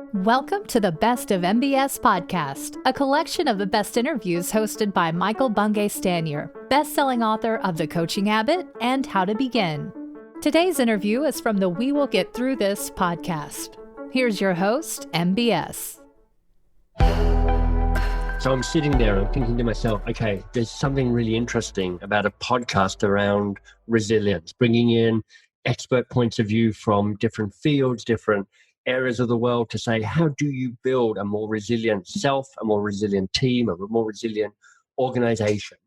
Welcome to the Best of MBS podcast, a collection of the best interviews hosted by Michael Bungay Stanier, best-selling author of The Coaching Habit and How to Begin. Today's interview is from the We Will Get Through This podcast. Here's your host, MBS. So I'm sitting there and I'm thinking to myself, okay, there's something really interesting about a podcast around resilience, bringing in expert points of view from different fields, different areas of the world to say, how do you build a more resilient self, a more resilient team, a more resilient organization?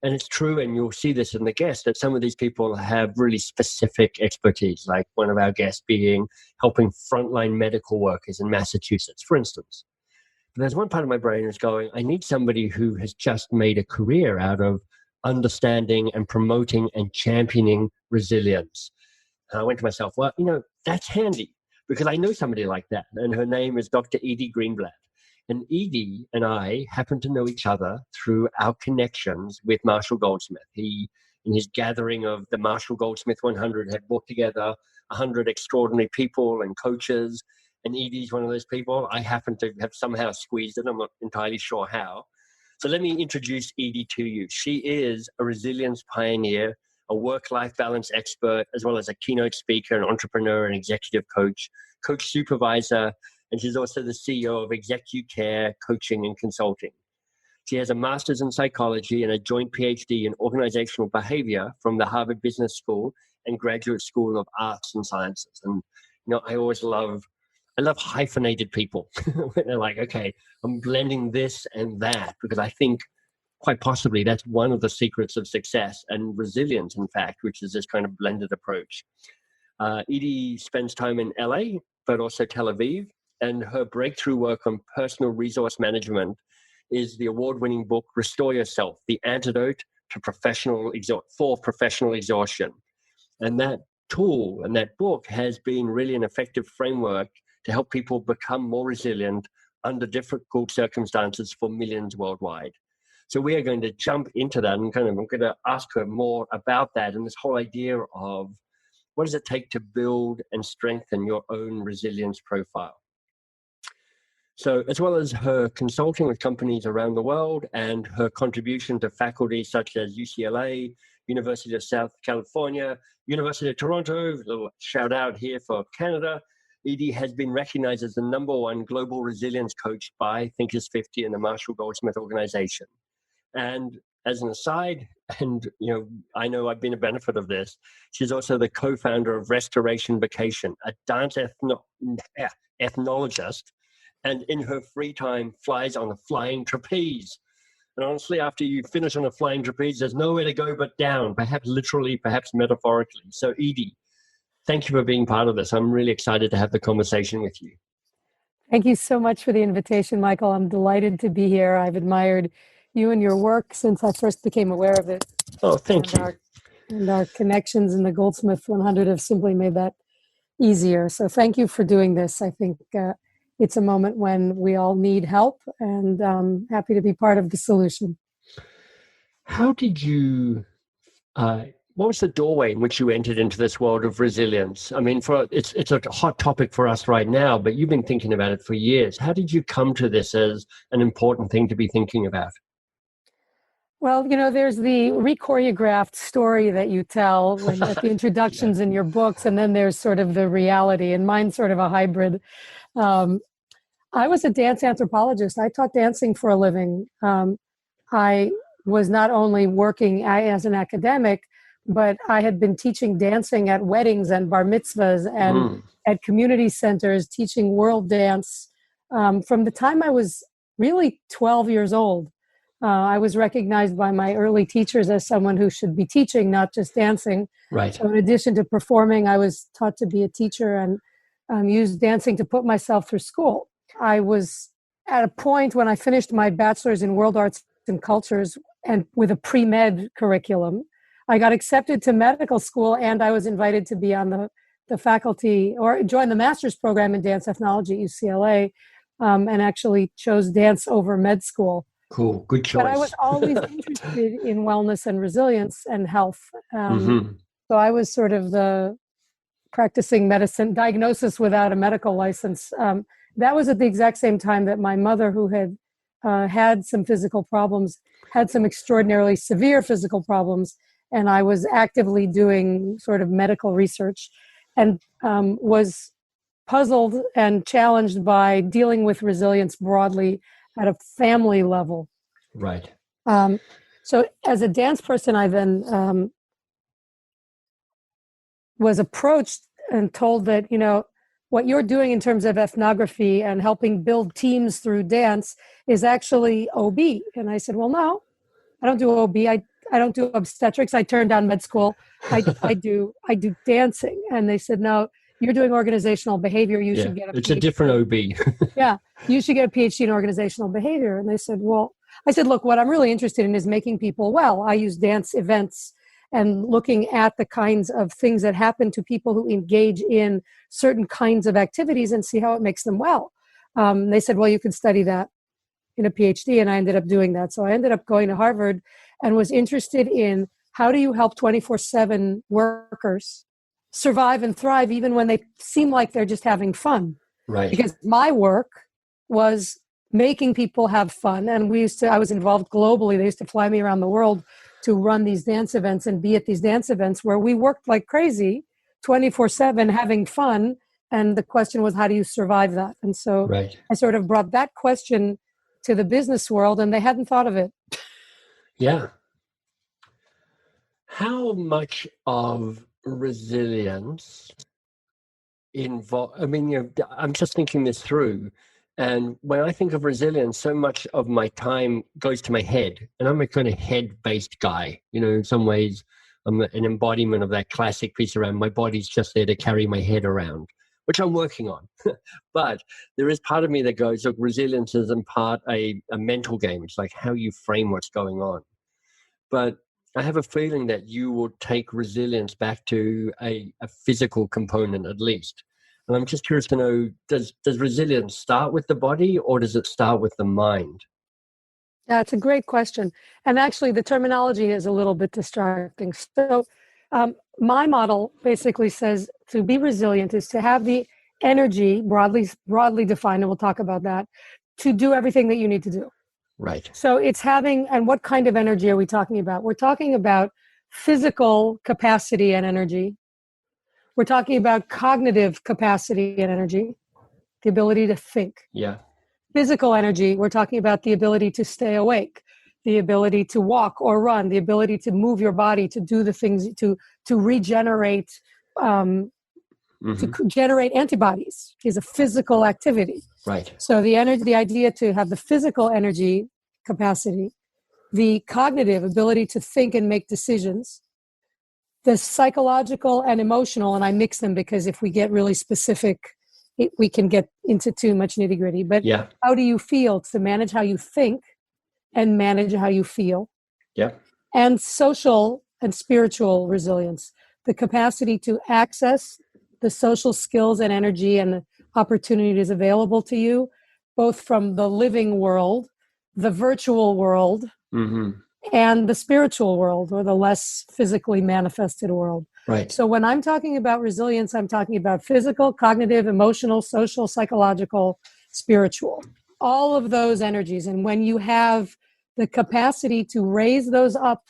And it's true, and you'll see this in the guests, that some of these people have really specific expertise, like one of our guests being helping frontline medical workers in Massachusetts, for instance. But there's one part of my brain that's going, I need somebody who has just made a career out of understanding and promoting and championing resilience. And I went to myself, well, that's handy, because I know somebody like that, and her name is Dr. Edy Greenblatt. And Edy and I happen to know each other through our connections with Marshall Goldsmith. He, in his gathering of the Marshall Goldsmith 100, had brought together 100 extraordinary people and coaches, and Edy's one of those people. I happen to have somehow squeezed it. I'm not entirely sure how. So let me introduce Edy to you. She is a resilience pioneer, a work-life balance expert, as well as a keynote speaker, an entrepreneur, and executive coach supervisor, and she's also the CEO of Executive Care Coaching and Consulting. She has a master's in psychology and a joint PhD in organizational behavior from the Harvard Business School and Graduate School of Arts and Sciences. And I love hyphenated people when they're like, okay, I'm blending this and that, because I think quite possibly that's one of the secrets of success and resilience, in fact, which is this kind of blended approach. Edy spends time in LA, but also Tel Aviv, and her breakthrough work on personal resource management is the award-winning book, Restore Yourself, the antidote to professional exhaustion. And that tool and that book has been really an effective framework to help people become more resilient under difficult circumstances for millions worldwide. So we are going to jump into that, and I'm going to ask her more about that and this whole idea of what does it take to build and strengthen your own resilience profile. So as well as her consulting with companies around the world and her contribution to faculty such as UCLA, University of South California, University of Toronto, a little shout out here for Canada, Edy has been recognized as the #1 global resilience coach by Thinkers 50 and the Marshall Goldsmith organization. And as an aside, and I know I've been a benefit of this, she's also the co-founder of Restoration Vacation, a dance ethnologist, and in her free time flies on a flying trapeze. And honestly, after you finish on a flying trapeze, there's nowhere to go but down, perhaps literally, perhaps metaphorically. So Edy, thank you for being part of this. I'm really excited to have the conversation with you. Thank you so much for the invitation, Michael. I'm delighted to be here. I've admired you and your work since I first became aware of it. Oh, thank you. And our connections in the Goldsmith 100 have simply made that easier. So thank you for doing this. I think it's a moment when we all need help, and I'm happy to be part of the solution. How did you, what was the doorway in which you entered into this world of resilience? I mean, it's a hot topic for us right now, but you've been thinking about it for years. How did you come to this as an important thing to be thinking about? Well, there's the re-choreographed story that you tell at the introductions in your books, and then there's sort of the reality, and mine's sort of a hybrid. I was a dance anthropologist. I taught dancing for a living. I was not only working as an academic, but I had been teaching dancing at weddings and bar mitzvahs and at community centers, teaching world dance from the time I was really 12 years old. I was recognized by my early teachers as someone who should be teaching, not just dancing. Right. So in addition to performing, I was taught to be a teacher and used dancing to put myself through school. I was at a point when I finished my bachelor's in world arts and cultures and with a pre-med curriculum. I got accepted to medical school, and I was invited to be on the faculty or join the master's program in dance ethnology at UCLA, and actually chose dance over med school. Cool. Good choice. But I was always interested in wellness and resilience and health. So I was sort of the practicing medicine, diagnosis without a medical license, that was at the exact same time that my mother, who had had some physical problems, had some extraordinarily severe physical problems, and I was actively doing sort of medical research, and was puzzled and challenged by dealing with resilience broadly at a family level. Right. So as a dance person, I then was approached and told that, what you're doing in terms of ethnography and helping build teams through dance is actually OB. And I said, well, no, I don't do OB. I don't do obstetrics. I turned down med school. I do dancing. And they said, no, you're doing organizational behavior. You should get a PhD. It's a different OB. Yeah, you should get a PhD in organizational behavior. And they said, well, I said, look, what I'm really interested in is making people well. I use dance events and looking at the kinds of things that happen to people who engage in certain kinds of activities and see how it makes them well. They said, well, you can study that in a PhD, and I ended up doing that. So I ended up going to Harvard and was interested in how do you help 24/7 workers survive and thrive even when they seem like they're just having fun. Right. Because my work was making people have fun, and I was involved globally. They used to fly me around the world to run these dance events and be at these dance events where we worked like crazy 24/7 having fun. And the question was, how do you survive that? And so I sort of brought that question to the business world, and they hadn't thought of it. Yeah. How much of resilience I'm just thinking this through. And when I think of resilience, so much of my time goes to my head, and I'm a kind of head-based guy. In some ways, I'm an embodiment of that classic piece around my body's just there to carry my head around, which I'm working on. But there is part of me that goes, look, resilience is in part a mental game. It's like how you frame what's going on. But I have a feeling that you will take resilience back to a physical component at least. And I'm just curious to know, does resilience start with the body, or does it start with the mind? Yeah, it's a great question. And actually, the terminology is a little bit distracting. So my model basically says to be resilient is to have the energy, broadly defined, and we'll talk about that, to do everything that you need to do. Right. So it's having, and what kind of energy are we talking about? We're talking about physical capacity and energy. We're talking about cognitive capacity and energy, the ability to think. Yeah. Physical energy, we're talking about the ability to stay awake, the ability to walk or run, the ability to move your body, to do the things, to regenerate, to generate antibodies is a physical activity. Right. So the idea to have the physical energy capacity, the cognitive ability to think and make decisions, the psychological and emotional, and I mix them because if we get really specific, we can get into too much nitty-gritty. But how do you feel? To manage how you think and manage how you feel. Yeah. And social and spiritual resilience, the capacity to access the social skills and energy and opportunities available to you, both from the living world, the virtual world, and the spiritual world, or the less physically manifested world. Right. So when I'm talking about resilience, I'm talking about physical, cognitive, emotional, social, psychological, spiritual, all of those energies. And when you have the capacity to raise those up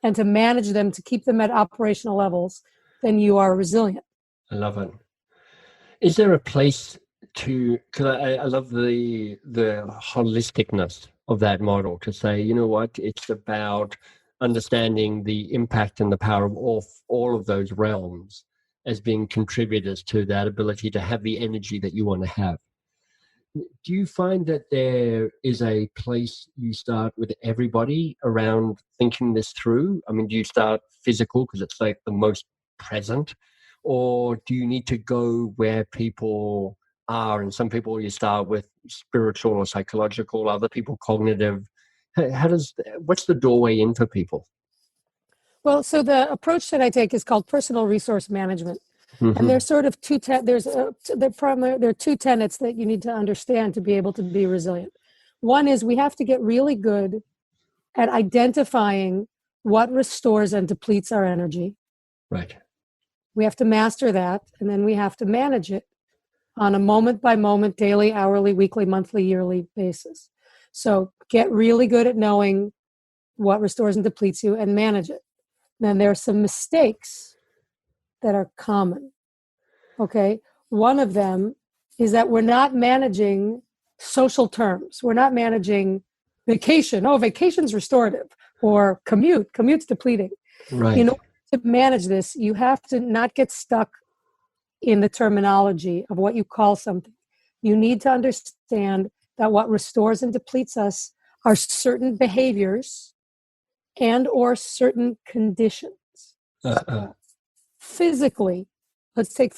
and to manage them, to keep them at operational levels, then you are resilient. I love it. Is there a place to, because I love the holisticness of that model, to say, you know what, it's about understanding the impact and the power of all of those realms as being contributors to that ability to have the energy that you want to have. Do you find that there is a place you start with everybody around thinking this through? I mean, do you start physical because it's like the most present, or do you need to go where people are? And some people you start with spiritual or psychological, other people cognitive. What's the doorway in for people? Well, so the approach that I take is called personal resource management. And there's sort of there are two tenets that you need to understand to be able to be resilient. One is we have to get really good at identifying what restores and depletes our energy. Right. We have to master that, and then we have to manage it. on a moment by moment, daily, hourly, weekly, monthly, yearly basis. So get really good at knowing what restores and depletes you and manage it. Then there are some mistakes that are common. Okay. One of them is that we're not managing social terms. We're not managing vacation. Oh, vacation's restorative, or commute's depleting. Right. In order to manage this, you have to not get stuck in the terminology of what you call something. You need to understand that what restores and depletes us are certain behaviors and or certain conditions. Physically,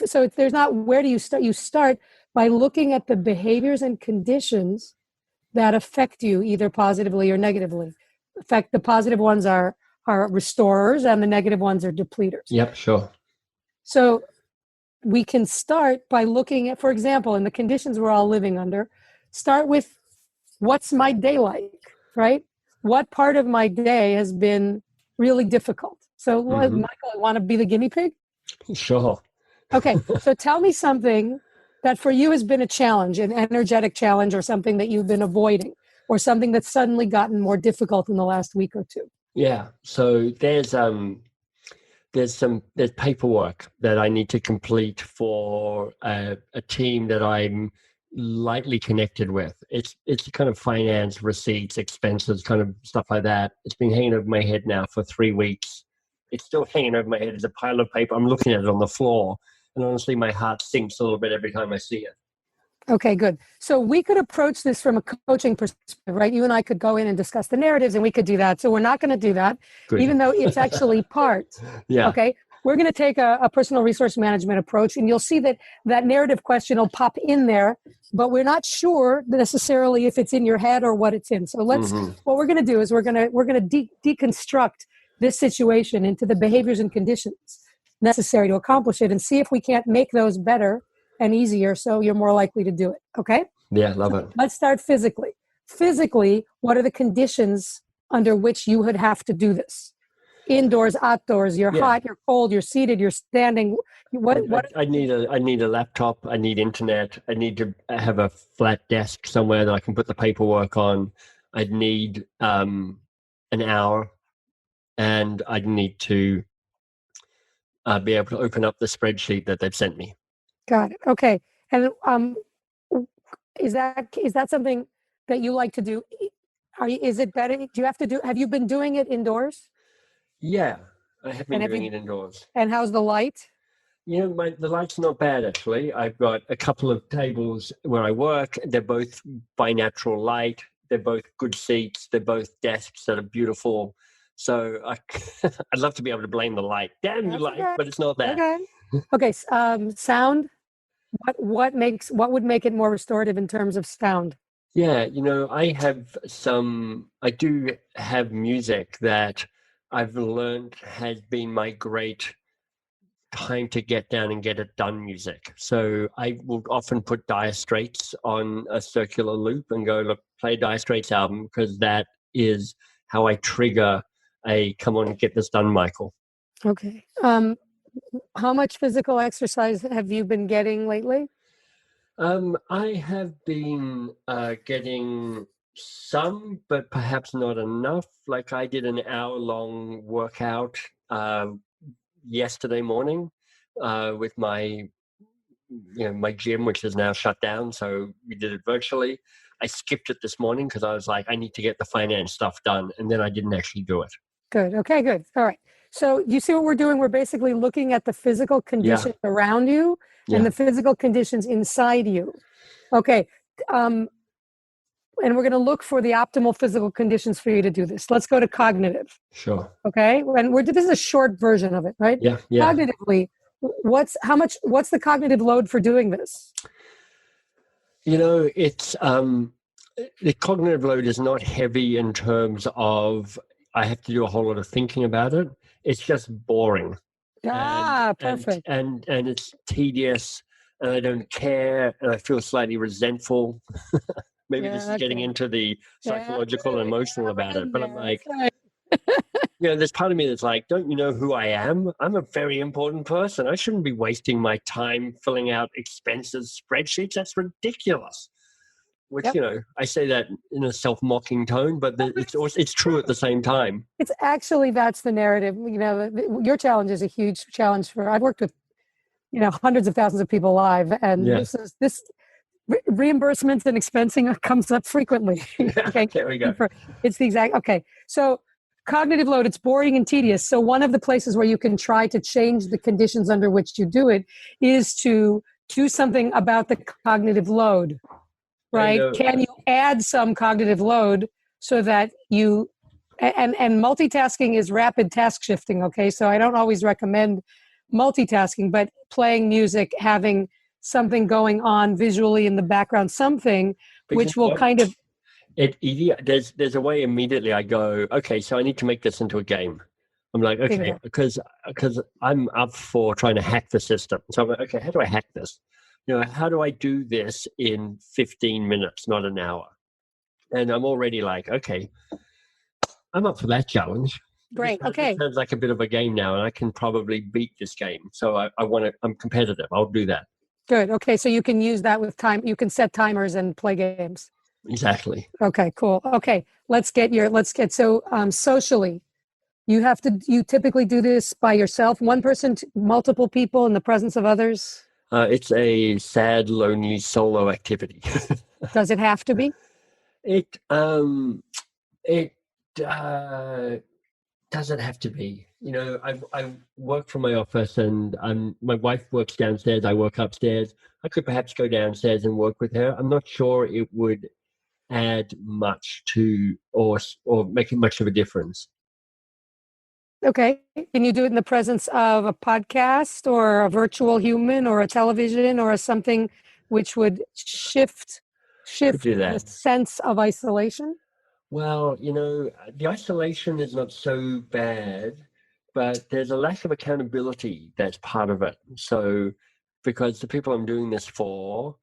so there's not where do you start? You start by looking at the behaviors and conditions that affect you either positively or negatively. In fact, the positive ones are restorers and the negative ones are depleters. Yep, sure. So we can start by looking at, for example, in the conditions we're all living under, start with what's my day like, right? What part of my day has been really difficult? So, Michael, I want to be the guinea pig? Sure. Okay, so tell me something that for you has been a challenge, an energetic challenge, or something that you've been avoiding, or something that's suddenly gotten more difficult in the last week or two. Yeah. So there's paperwork that I need to complete for a team that I'm lightly connected with. It's kind of finance, receipts, expenses, kind of stuff like that. It's been hanging over my head now for 3 weeks. It's still hanging over my head as a pile of paper. I'm looking at it on the floor, and honestly, my heart sinks a little bit every time I see it. Okay, good. So we could approach this from a coaching perspective, right? You and I could go in and discuss the narratives, and we could do that. So we're not going to do that, Good. even though it's actually part. Yeah. Okay. We're going to take a personal resource management approach, and you'll see that narrative question will pop in there, but we're not sure necessarily if it's in your head or what it's in. So what we're going to do is we're going to deconstruct this situation into the behaviors and conditions necessary to accomplish it, and see if we can't make those better and easier, so you're more likely to do it. Okay? Yeah, love it. Let's start physically. Physically, what are the conditions under which you would have to do this? Indoors, outdoors, you're hot, you're cold, you're seated, you're standing. I need a laptop. I need internet. I need to have a flat desk somewhere that I can put the paperwork on. I'd need an hour, and I'd need to be able to open up the spreadsheet that they've sent me. Got it. Okay. And is that something that you like to do? Is it better? Have you been doing it indoors? Yeah, I have been doing it indoors. And how's the light? You know, the light's not bad, actually. I've got a couple of tables where I work. They're both by natural light. They're both good seats. They're both desks that are beautiful. So I'd love to be able to blame the light. Damn you, light, but it's not that. Okay. Sound. What would make it more restorative in terms of sound? Yeah, you know, I do have music that I've learned has been my great time to get down and get it done music. So I will often put Dire Straits on a circular loop and go, look, play Dire Straits album, because that is how I trigger a come on, get this done, Michael. Okay. How much physical exercise have you been getting lately? I have been getting some, but perhaps not enough. Like I did an hour-long workout yesterday morning with my gym, which is now shut down. So we did it virtually. I skipped it this morning because I was like, I need to get the finance stuff done, and then I didn't actually do it. Good. Okay, good. All right. So you see what we're doing? We're basically looking at the physical conditions around you and the physical conditions inside you. Okay. And we're going to look for the optimal physical conditions for you to do this. Let's go to cognitive. Sure. Okay. And this is a short version of it, right? Yeah. Cognitively, what's the cognitive load for doing this? You know, it's the cognitive load is not heavy in terms of I have to do a whole lot of thinking about it. It's just boring. Perfect. And it's tedious, and I don't care, and I feel slightly resentful. Maybe this is getting into the psychological and emotional about it, but I'm like, There's part of me that's like, don't you know who I am? I'm a very important person. I shouldn't be wasting my time filling out expenses spreadsheets. That's ridiculous. Which, Yep. I say that in a self-mocking tone, but it's true at the same time. It's actually, that's the narrative. Your challenge is a huge challenge I've worked with, hundreds of thousands of people live, and Yeah. this reimbursements and expensing comes up frequently. Okay. There we go. It's the exact, okay. So cognitive load, it's boring and tedious. So one of the places where you can try to change the conditions under which you do it is to do something about the cognitive load, right? Can you add some cognitive load so that you, and multitasking is rapid task shifting. Okay. So I don't always recommend multitasking, but playing music, having something going on visually in the background, something which will kind of, there's a way immediately I go, okay, so I need to make this into a game. I'm like, okay, because I'm up for trying to hack the system. So I'm like, okay, how do I hack this? How do I do this in 15 minutes, not an hour? And I'm already like, okay, I'm up for that challenge. Great. Okay. It sounds like a bit of a game now, and I can probably beat this game. So I'm competitive. I'll do that. Good. Okay. So you can use that with time. You can set timers and play games. Exactly. Okay, cool. Okay. So socially, you typically do this by yourself, one person, multiple people in the presence of others? It's a sad, lonely solo activity. Does it have to be? It doesn't have to be. I work from my office, and my wife works downstairs. I work upstairs. I could perhaps go downstairs and work with her. I'm not sure it would add much to or make much of a difference. Okay. Can you do it in the presence of a podcast or a virtual human or a television or something which would shift the sense of isolation? Well, the isolation is not so bad, but there's a lack of accountability that's part of it. So, because the people I'm doing this for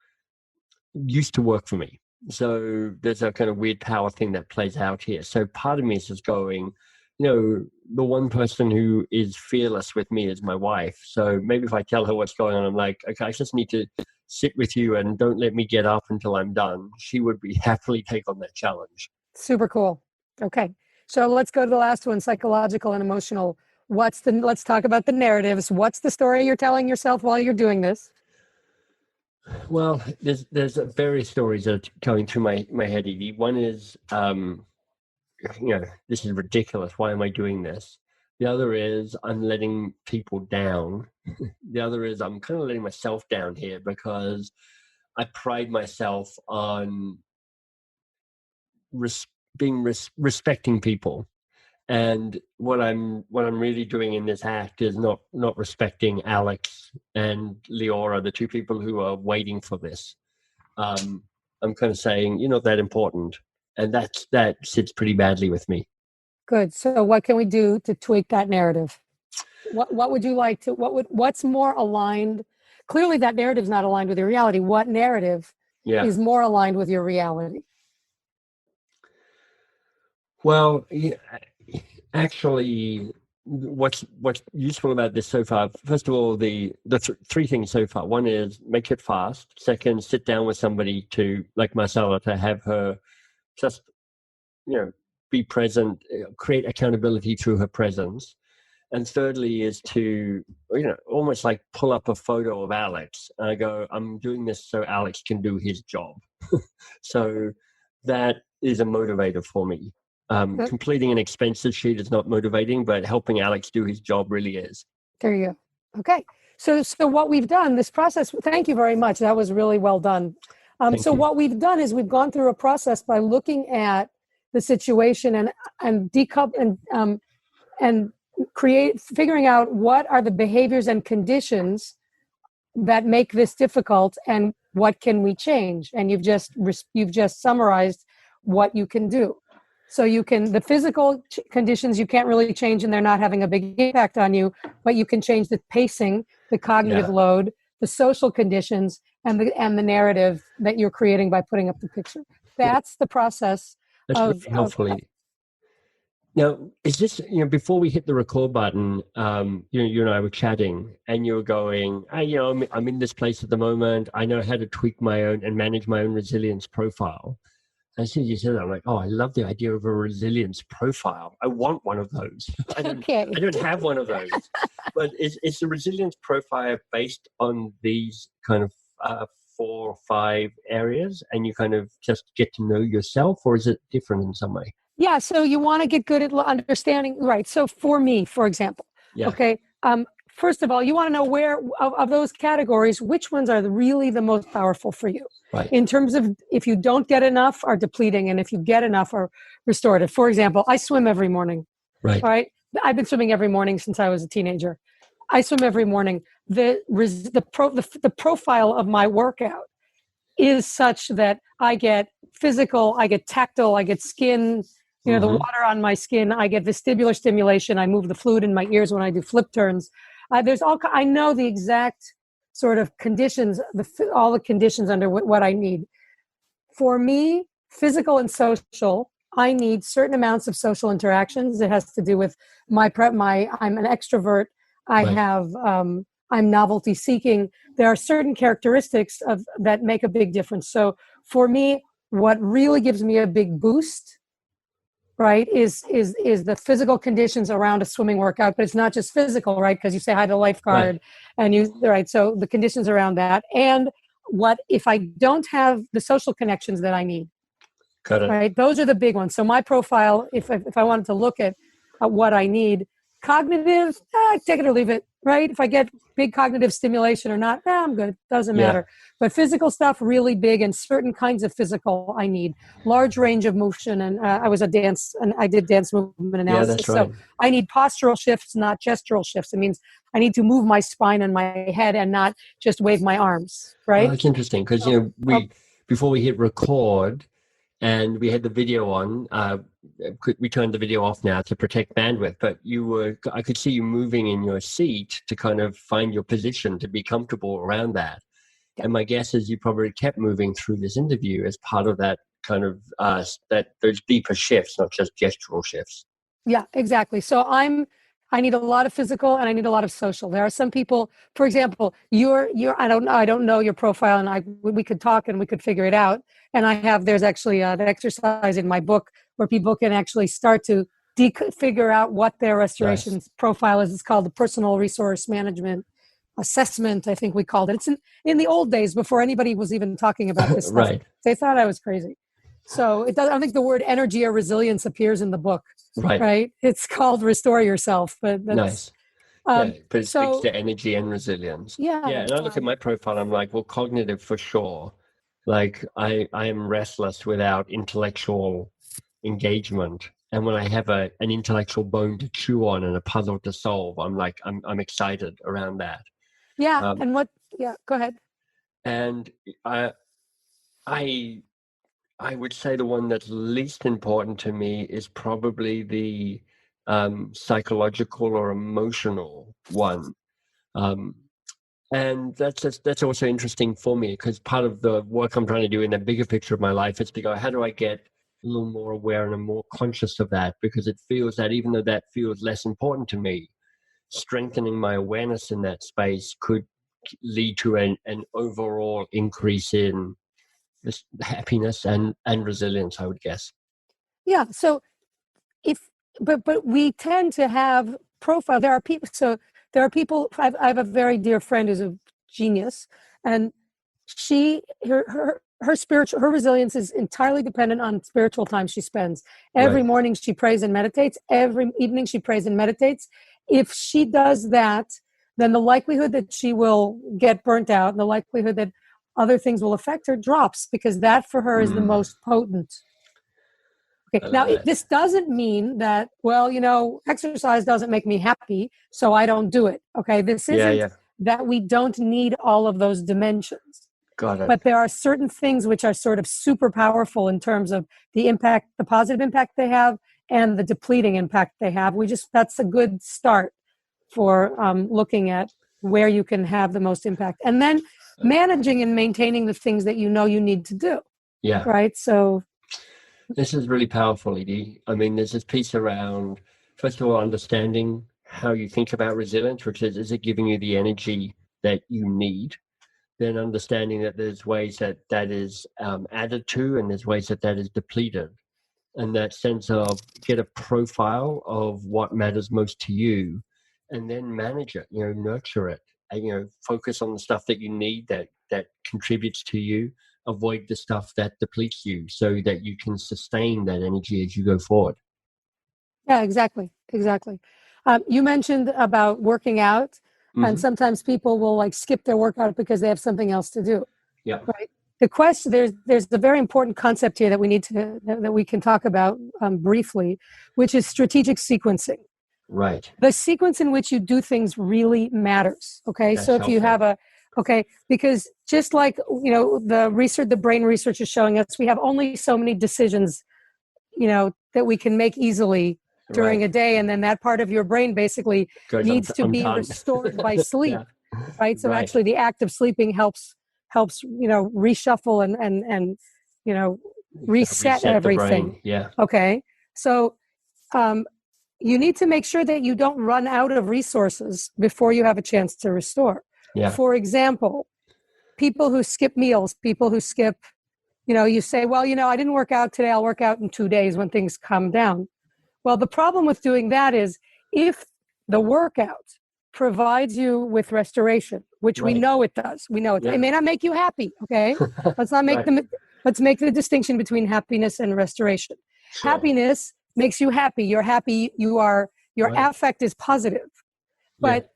used to work for me. So there's a kind of weird power thing that plays out here. So part of me is just going, the one person who is fearless with me is my wife. So maybe if I tell her what's going on, I'm like, okay, I just need to sit with you and don't let me get up until I'm done. She would be happily take on that challenge. Super cool. Okay. So let's go to the last one, psychological and emotional. Let's talk about the narratives. What's the story you're telling yourself while you're doing this? Well, there's various stories that are going through my head, Edy. One is, this is ridiculous. Why am I doing this? The other is I'm letting people down. The other is I'm kind of letting myself down here because I pride myself on respecting people. And what I'm really doing in this act is not respecting Alex and Leora, the two people who are waiting for this. I'm kind of saying, you're not that important, and that sits pretty badly with me. Good. So what can we do to tweak that narrative? What would you like to? What's more aligned? Clearly, that narrative is not aligned with your reality. What narrative is more aligned with your reality? Well, actually, what's useful about this so far, first of all, the three things so far. One is make it fast. Second, sit down with somebody like Marcella, to have her just, be present, create accountability through her presence. And thirdly is to, almost like pull up a photo of Alex. And I go, I'm doing this so Alex can do his job. So that is a motivator for me. Completing an expenses sheet is not motivating, but helping Alex do his job really is. There you go. Okay. So what we've done, this process, thank you very much. That was really well done. So what we've done is we've gone through a process by looking at the situation and figuring out what are the behaviors and conditions that make this difficult and what can we change. And you've just summarized what you can do. So the physical conditions you can't really change and they're not having a big impact on you, but you can change the pacing, the cognitive load, the social conditions, and the narrative that you're creating by putting up the picture. That's the process. That's really helpful. Now, is this, before we hit the record button, you and I were chatting and you were going, I'm in this place at the moment. I know how to tweak my own and manage my own resilience profile. And as soon as you said that, I'm like, oh, I love the idea of a resilience profile. I want one of those. I don't have one of those. But is the resilience profile based on these kind of 4 or 5 areas and you kind of just get to know yourself, or is it different in some way? Yeah, so you want to get good at understanding, right? So for me, for example, okay, first of all, you want to know where of those categories, which ones are really the most powerful for you, right? In terms of if you don't get enough, are depleting, and if you get enough, are restorative. For example, I swim every morning, right? All right, I've been swimming every morning since I was a teenager. I swim every morning. The profile of my workout is such that I get physical, I get tactile, I get skin, the water on my skin, I get vestibular stimulation, I move the fluid in my ears when I do flip turns. I know the exact sort of conditions, all the conditions under what I need. For me, physical and social, I need certain amounts of social interactions. It has to do with I'm an extrovert. I'm novelty seeking. There are certain characteristics that make a big difference. So for me, what really gives me a big boost, right, is the physical conditions around a swimming workout. But it's not just physical, right? Because you say hi to the lifeguard, right. So the conditions around that, and what if I don't have the social connections that I need? Got it. Right, those are the big ones. So my profile, if I wanted to look at what I need, cognitive, take it or leave it, right? If I get big cognitive stimulation or not, I'm good. Doesn't matter. But physical stuff, really big, and certain kinds of physical I need. Large range of motion, and I was a dance, and I did dance movement analysis. Yeah, that's right. So I need postural shifts, not gestural shifts. It means I need to move my spine and my head and not just wave my arms, right? Oh, that's interesting because, before we hit record, and we had the video on. We turned the video off now to protect bandwidth, but I could see you moving in your seat to kind of find your position, to be comfortable around that. Yeah. And my guess is you probably kept moving through this interview as part of that kind of, those deeper shifts, not just gestural shifts. Yeah, exactly. So I need a lot of physical and I need a lot of social. There are some people, for example, I don't know your profile, and we could talk and we could figure it out. And there's actually an exercise in my book where people can actually start to figure out what their restoration profile is. It's called the Personal Resource Management Assessment, I think we called it. It's in the old days before anybody was even talking about this stuff. Right. They thought I was crazy. So I don't think the word energy or resilience appears in the book. Right. It's called Restore Yourself, but that's nice. But it speaks to energy and resilience. Yeah. And I look at my profile, I'm like, well, cognitive for sure. Like I am restless without intellectual engagement. And when I have an intellectual bone to chew on and a puzzle to solve, I'm like, I'm excited around that. Yeah. Go ahead. And I would say the one that's least important to me is probably the psychological or emotional one. And that's also interesting for me, because part of the work I'm trying to do in the bigger picture of my life is to go, how do I get a little more aware and more conscious of that? Because it feels that even though that feels less important to me, strengthening my awareness in that space could lead to an overall increase in this happiness and resilience, I would guess. Yeah. So but we tend to have profile. There are people. I have a very dear friend who's a genius, and her resilience is entirely dependent on spiritual time she spends. Every morning she prays and meditates. Every evening she prays and meditates. If she does that, then the likelihood that she will get burnt out, and the likelihood that other things will affect her drops, because that for her is the most potent. Okay. Now, this doesn't mean that, exercise doesn't make me happy, so I don't do it. Okay. This isn't that we don't need all of those dimensions. Got it. But there are certain things which are sort of super powerful in terms of the impact, the positive impact they have, and the depleting impact they have. That's a good start for looking at where you can have the most impact. And then managing and maintaining the things that you know you need to do. Yeah. Right. So This is really powerful, Edy. I mean, there's this piece around, first of all, understanding how you think about resilience, which is it giving you the energy that you need? Then understanding that there's ways that is added to, and there's ways that is depleted. And that sense of get a profile of what matters most to you, and then manage it, nurture it, and, focus on the stuff that you need that contributes to you, avoid the stuff that depletes you so that you can sustain that energy as you go forward. Yeah, exactly. You mentioned about working out, and sometimes people will like skip their workout because they have something else to do. Yeah. Right. The question, there's a very important concept here that we need to, that we can talk about briefly, which is strategic sequencing. Right. The sequence in which you do things really matters. Okay. That's so if you helpful. have because just like, the brain research is showing us, we have only so many decisions, that we can make easily during a day. And then that part of your brain basically Goes, needs to I'm be done. restored by sleep. Yeah. Right. So Right. actually the act of sleeping helps, reshuffle and reset everything. The brain. Yeah. Okay. So, you need to make sure that you don't run out of resources before you have a chance to restore. Yeah. For example, people who skip meals, people who skip, you say, well, I didn't work out today. I'll work out in 2 days when things calm down. Well, the problem with doing that is if the workout provides you with restoration, which we know it does. We know it. Yeah. It may not make you happy. Okay. Let's not make let's make the distinction between happiness and restoration. Sure. Happiness makes you happy. You're happy. Your affect is positive. But,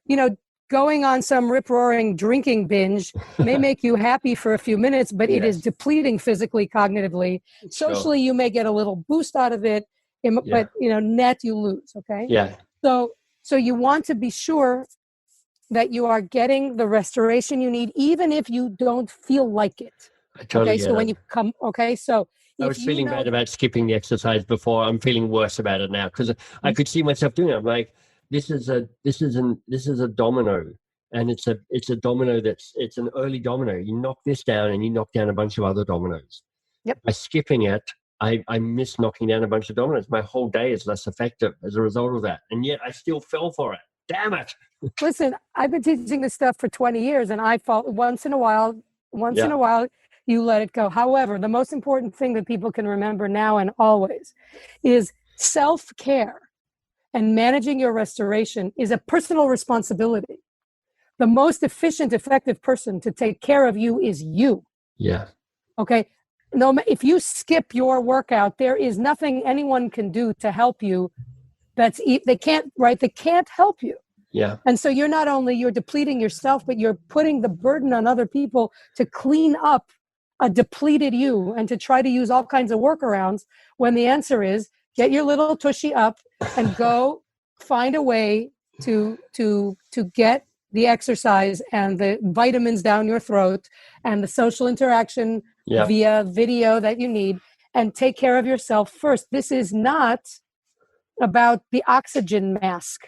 going on some rip-roaring drinking binge may make you happy for a few minutes, but it is depleting physically, cognitively. Socially, you may get a little boost out of it, but, net you lose, okay? Yeah. So you want to be sure that you are getting the restoration you need, even if you don't feel like it. I totally get so it. when you come, so I was feeling bad about skipping the exercise before. I'm feeling worse about it now because I could see myself doing it. I'm like, this is a domino, and it's a domino it's an early domino. You knock this down, and you knock down a bunch of other dominoes. Yep. By skipping it, I miss knocking down a bunch of dominoes. My whole day is less effective as a result of that, and yet I still fell for it. Damn it! Listen, I've been teaching this stuff for 20 years, and I fall once in a while. In a while, you let it go. However, the most important thing that people can remember now and always is self-care and managing your restoration is a personal responsibility. The most efficient, effective person to take care of you is you. Yeah. Okay. No, if you skip your workout, there is nothing anyone can do to help you. They can't help you. Yeah. And so you're depleting yourself, but you're putting the burden on other people to clean up a depleted you and to try to use all kinds of workarounds when the answer is get your little tushy up and go find a way to get the exercise and the vitamins down your throat and the social interaction via video that you need, and take care of yourself first. This is not about the oxygen mask,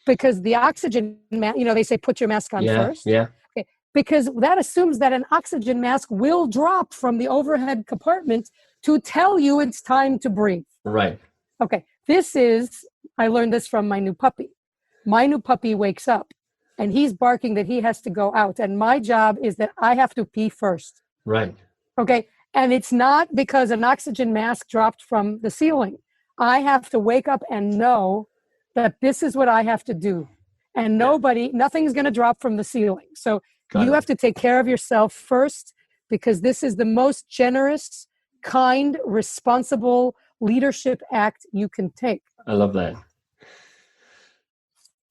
because the oxygen mask, they say put your mask on first. Yeah. Okay. Because that assumes that an oxygen mask will drop from the overhead compartment to tell you it's time to breathe. Right. Okay. I learned this from my new puppy. My new puppy wakes up and he's barking that he has to go out. And my job is that I have to pee first. Right. Okay. And it's not because an oxygen mask dropped from the ceiling. I have to wake up and know that this is what I have to do. And nothing's going to drop from the ceiling. So you have to take care of yourself first, because this is the most generous, kind, responsible leadership act you can take. I love that.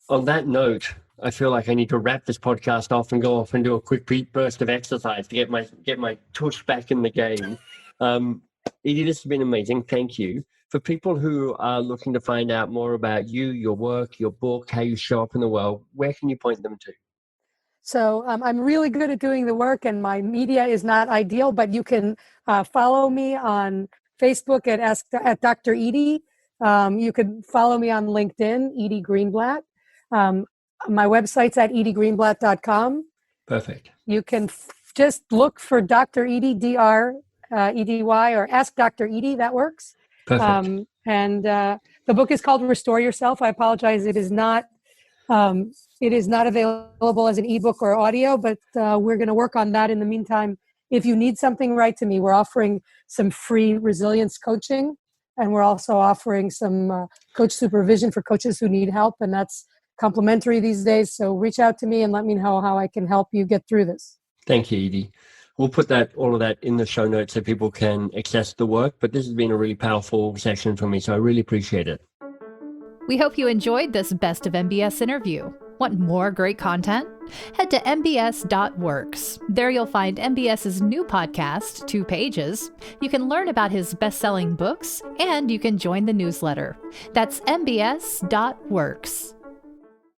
On that note, I feel like I need to wrap this podcast off and go off and do a quick burst of exercise to get my tush back in the game. Edy, this has been amazing. Thank you. For people who are looking to find out more about you, your work, your book, how you show up in the world, where can you point them to? So I'm really good at doing the work, and my media is not ideal, but you can follow me on Facebook at Dr. Edy. You can follow me on LinkedIn, Edy Greenblatt. My website's at edygreenblatt.com. Perfect. You can just look for Dr. Edy, Dr. Edy, or Ask Dr. Edy, that works. Perfect. And the book is called Restore Yourself. I apologize. It is not available as an ebook or audio, but we're going to work on that in the meantime. If you need something, write to me. We're offering some free resilience coaching, and we're also offering some coach supervision for coaches who need help, and that's complimentary these days. So reach out to me and let me know how I can help you get through this. Thank you, Edy. We'll put all of that in the show notes so people can access the work, but this has been a really powerful session for me, so I really appreciate it. We hope you enjoyed this Best of MBS interview. Want more great content? Head to mbs.works. There you'll find MBS's new podcast, 2 Pages. You can learn about his best-selling books, and you can join the newsletter. That's mbs.works.